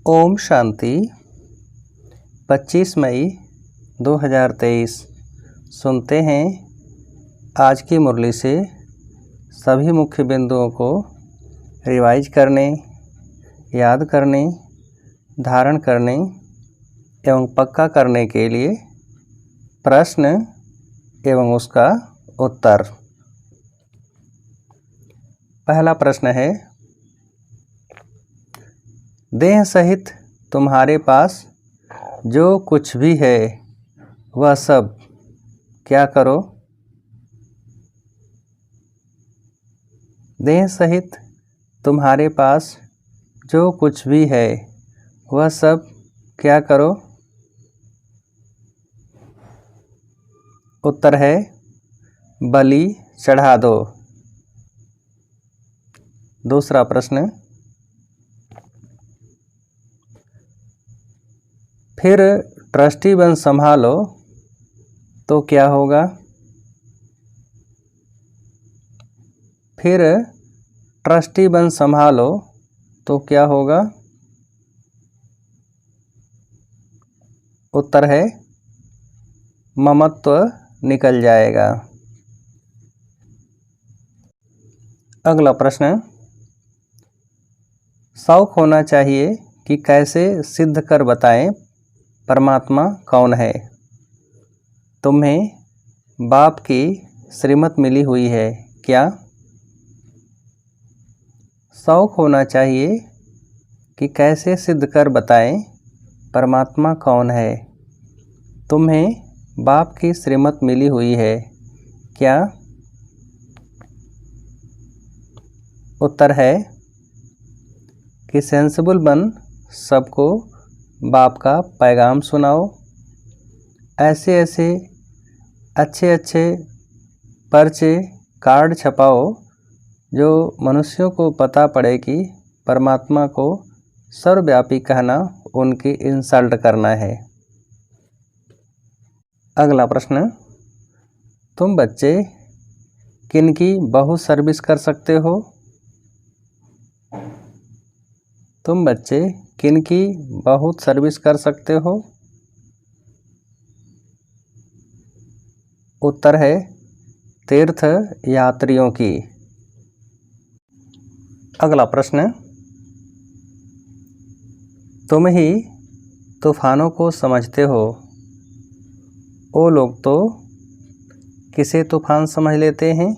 ओम शांति। 25 मई 2023। सुनते हैं आज की मुरली से सभी मुख्य बिंदुओं को रिवाइज करने, याद करने, धारण करने एवं पक्का करने के लिए प्रश्न एवं उसका उत्तर। पहला प्रश्न है, देह सहित तुम्हारे पास जो कुछ भी है वह सब क्या करो? देह सहित तुम्हारे पास जो कुछ भी है वह सब क्या करो? उत्तर है बलि चढ़ा दो। दूसरा प्रश्न, फिर ट्रस्टी बन संभालो तो क्या होगा? फिर ट्रस्टी बन संभालो तो क्या होगा? उत्तर है ममत्व निकल जाएगा। अगला प्रश्न, शौक होना चाहिए कि कैसे सिद्ध कर बताएं परमात्मा कौन है। तुम्हें बाप की श्रीमत मिली हुई है क्या? शौक होना चाहिए कि कैसे सिद्ध कर बताएं परमात्मा कौन है। तुम्हें बाप की श्रीमत मिली हुई है क्या? उत्तर है कि सेंसिबल बन सबको बाप का पैगाम सुनाओ। ऐसे ऐसे अच्छे अच्छे पर्चे कार्ड छपाओ जो मनुष्यों को पता पड़े कि परमात्मा को सर्वव्यापी कहना उनकी इंसल्ट करना है। अगला प्रश्न, तुम बच्चे किनकी बहुत सर्विस कर सकते हो? तुम बच्चे किनकी बहुत सर्विस कर सकते हो? उत्तर है तीर्थ यात्रियों की। अगला प्रश्न, तुम ही तूफानों को समझते हो। वो लोग तो किसे तूफान समझ लेते हैं?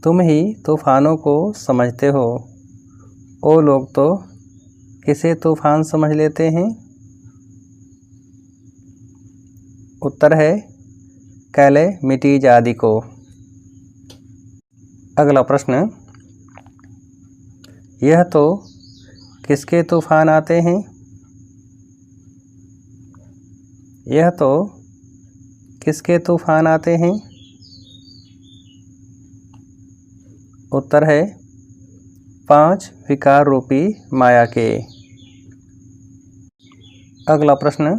तुम ही तूफानों को समझते हो। वो लोग तो किसे तूफान समझ लेते हैं? उत्तर है कैलेमिटीज आदि को। अगला प्रश्न, यह तो किसके तूफान आते हैं? यह तो किसके तूफान आते हैं? उत्तर है 5 विकार रूपी माया के। अगला प्रश्न,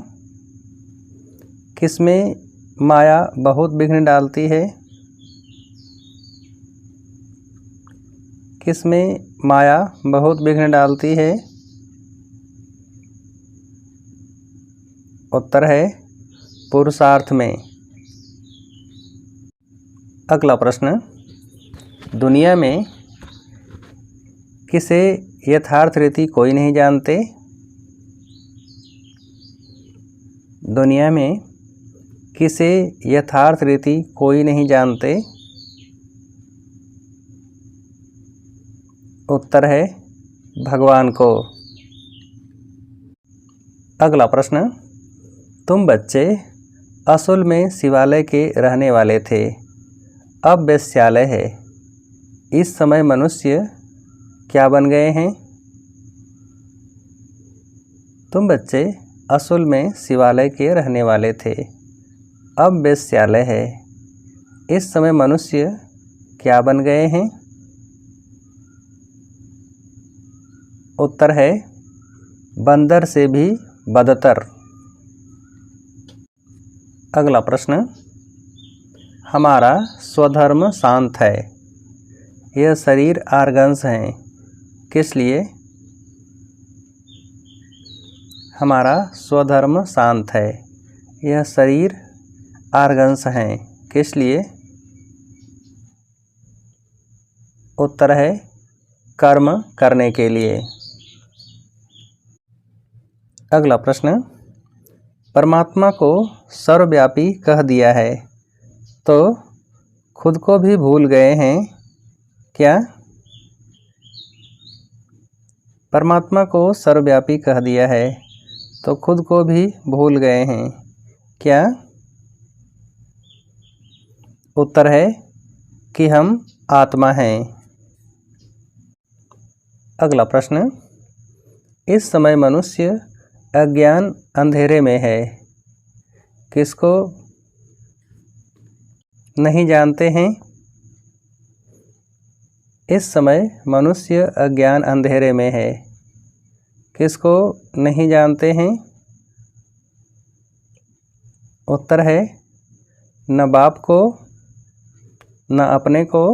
किसमें माया बहुत विघ्न डालती है? किसमें माया बहुत विघ्न डालती है? उत्तर है पुरुषार्थ में। अगला प्रश्न, दुनिया में किसे यथार्थ रीति कोई नहीं जानते? दुनिया में किसे यथार्थ रीति कोई नहीं जानते? उत्तर है भगवान को। अगला प्रश्न, तुम बच्चे असल में शिवालय के रहने वाले थे, अब वेश्यालय है। इस समय मनुष्य क्या बन गए हैं? तुम बच्चे असल में शिवालय के रहने वाले थे, अब वेश्यालय है। इस समय मनुष्य क्या बन गए हैं? उत्तर है बंदर से भी बदतर। अगला प्रश्न, हमारा स्वधर्म शांत है, यह शरीर आर्गन्स हैं, किस लिए? हमारा स्वधर्म शांत है। यह शरीर आर्गन्स हैं, किस लिए? उत्तर है कर्म करने के लिए। अगला प्रश्न, परमात्मा को सर्वव्यापी कह दिया है तो खुद को भी भूल गए हैं क्या? परमात्मा को सर्वव्यापी कह दिया है तो खुद को भी भूल गए हैं क्या? उत्तर है कि हम आत्मा हैं। अगला प्रश्न, इस समय मनुष्य अज्ञान अंधेरे में है, किसको नहीं जानते हैं? इस समय मनुष्य अज्ञान अंधेरे में है, किसको नहीं जानते हैं? उत्तर है न बाप को, न अपने को,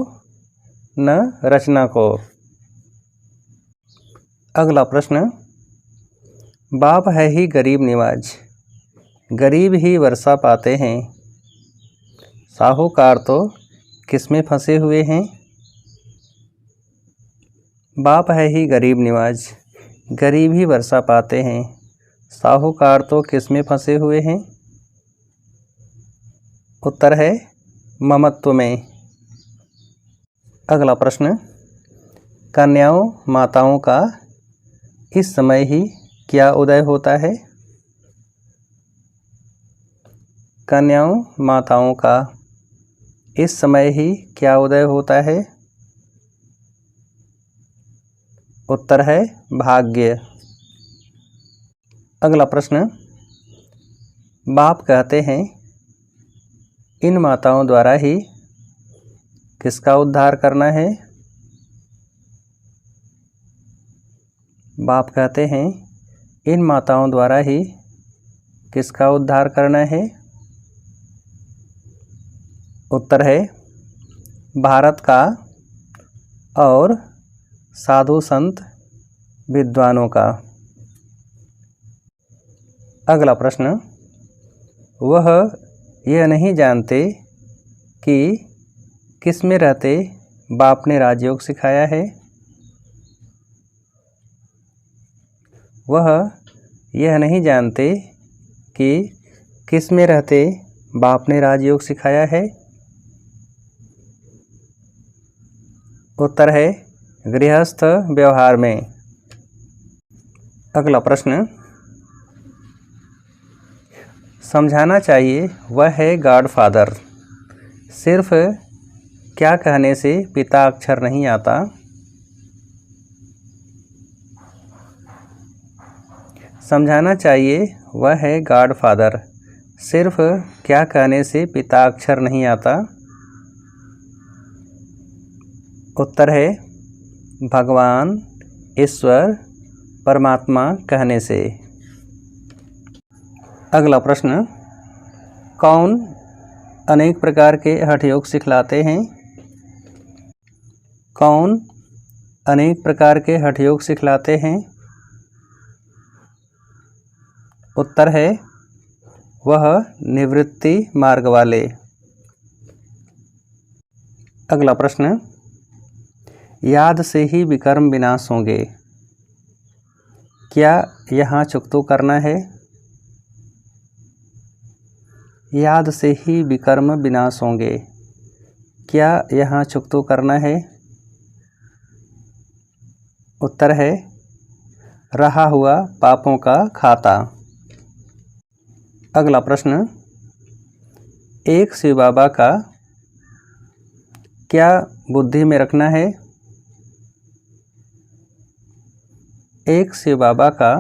न रचना को। अगला प्रश्न, बाप है ही गरीब निवाज, गरीब ही वर्षा पाते हैं, साहूकार तो किसमें फंसे हुए हैं? बाप है ही गरीब निवाज, गरीब ही वर्षा पाते हैं, साहूकार तो किसमें फंसे हुए हैं? उत्तर है ममत्व में। अगला प्रश्न, कन्याओं माताओं का इस समय ही क्या उदय होता है? कन्याओं माताओं का इस समय ही क्या उदय होता है? उत्तर है भाग्य। अगला प्रश्न, बाप कहते हैं इन माताओं द्वारा ही किसका उद्धार करना है? बाप कहते हैं इन माताओं द्वारा ही किसका उद्धार करना है? उत्तर है भारत का और साधु संत विद्वानों का। अगला प्रश्न, वह यह नहीं जानते कि किस में रहते बाप ने राजयोग सिखाया है? वह यह नहीं जानते कि किस में रहते बाप ने राजयोग सिखाया है? उत्तर है गृहस्थ व्यवहार में। अगला प्रश्न, समझाना चाहिए वह है गॉडफादर, सिर्फ क्या कहने से पिता अक्षर नहीं आता? समझाना चाहिए वह है गॉडफादर, सिर्फ क्या कहने से पिता अक्षर नहीं आता? उत्तर है भगवान, ईश्वर, परमात्मा कहने से। अगला प्रश्न, कौन अनेक प्रकार के हठ योग सिखलाते हैं? कौन अनेक प्रकार के हठ योग सिखलाते हैं? उत्तर है वह निवृत्ति मार्ग वाले। अगला प्रश्न, याद से ही विकर्म विनाश होंगे, क्या यहाँ चुकतो करना है? याद से ही विकर्म विनाश होंगे, क्या यहाँ चुकतो करना है? उत्तर है रहा हुआ पापों का खाता। अगला प्रश्न, एक शिव बाबा का क्या बुद्धि में रखना है? एक शिव बाबा का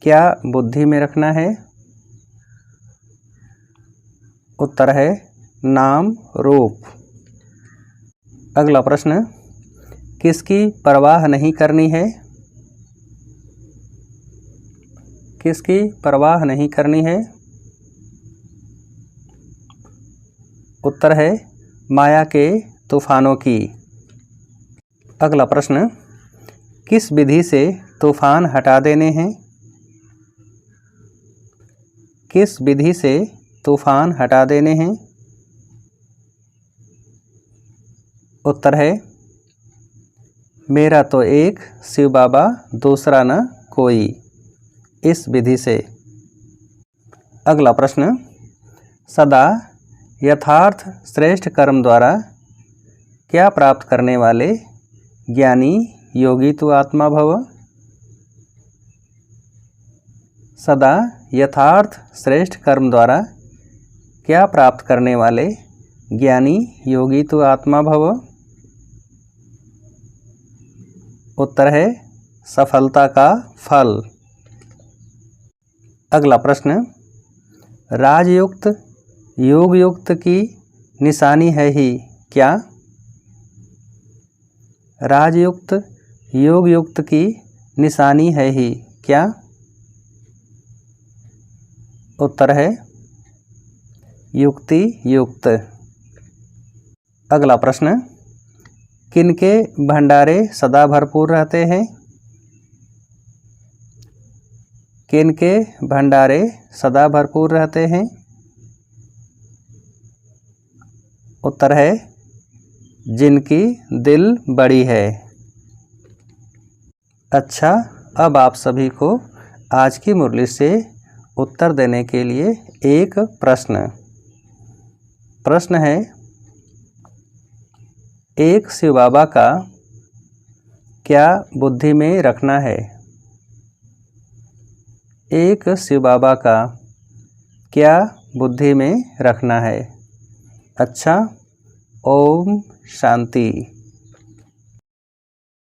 क्या बुद्धि में रखना है? उत्तर है नाम रूप। अगला प्रश्न, किसकी परवाह नहीं करनी है? किसकी परवाह नहीं करनी है? उत्तर है माया के तूफानों की। अगला प्रश्न, किस विधि से तूफान हटा देने हैं? किस विधि से तूफान हटा देने हैं? उत्तर है मेरा तो एक शिव बाबा दूसरा न कोई, इस विधि से। अगला प्रश्न, सदा यथार्थ श्रेष्ठ कर्म द्वारा क्या प्राप्त करने वाले ज्ञानी योगी तु आत्मा भव? सदा यथार्थ श्रेष्ठ कर्म द्वारा क्या प्राप्त करने वाले ज्ञानी योगी तु आत्मा भव? उत्तर है सफलता का फल। अगला प्रश्न, राजयुक्त योगयुक्त की निशानी है ही क्या? राजयुक्त योगयुक्त की निशानी है ही क्या? उत्तर है युक्ति युक्त। अगला प्रश्न, किनके भंडारे सदा भरपूर रहते हैं? किनके भंडारे सदा भरपूर रहते हैं? उत्तर है जिनकी दिल बड़ी है। अच्छा, अब आप सभी को आज की मुरली से उत्तर देने के लिए एक प्रश्न है, एक शिव बाबा का क्या बुद्धि में रखना है? एक शिव बाबा का क्या बुद्धि में रखना है? अच्छा, ओम शांति।